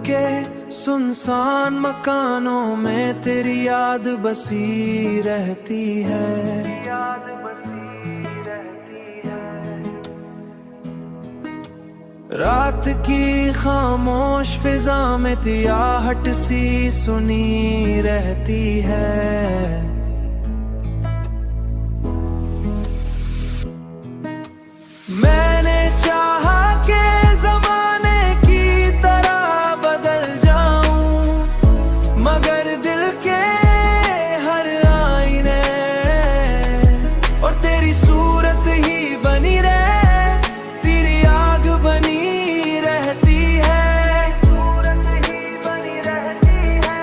के सुनसान मकानों में तेरी याद बसी रहती है। रात की खामोश फिजा में तियाहट सी सुनी रहती है। मैंने चाहा कि जमाने की तरह बदल जाऊं, मगर दिल के हर आईने और तेरी सूरत ही बनी रहे, तेरी आग बनी रहती है, सूरत ही बनी रहती है।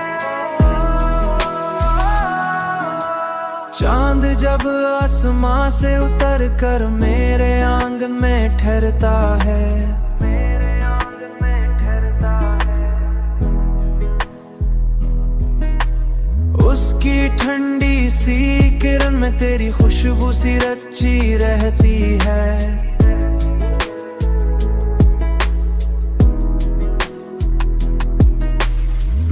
चांद जब आसमां से उतर कर मेरे आंगन में ठहरता है, मेरे आंगन में ठहरता है। उसकी ठंडी सी किरण में तेरी खुशबू सी रची रहती है।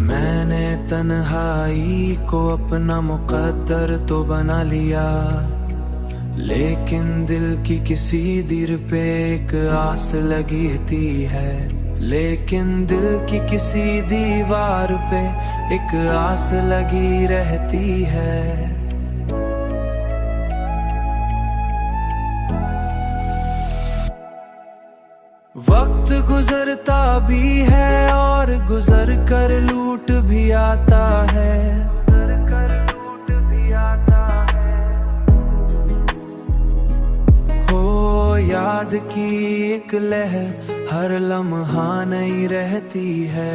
मैंने तन्हाई को अपना मुकद्दर तो बना लिया, लेकिन दिल की किसी दीर पे एक आस लगी थी है। लेकिन दिल की किसी दीवार पे एक आस लगी रहती है। वक्त गुजरता भी है और गुजर कर लूट भी आता है। याद की एक लहर हर लम्हा नहीं रहती है।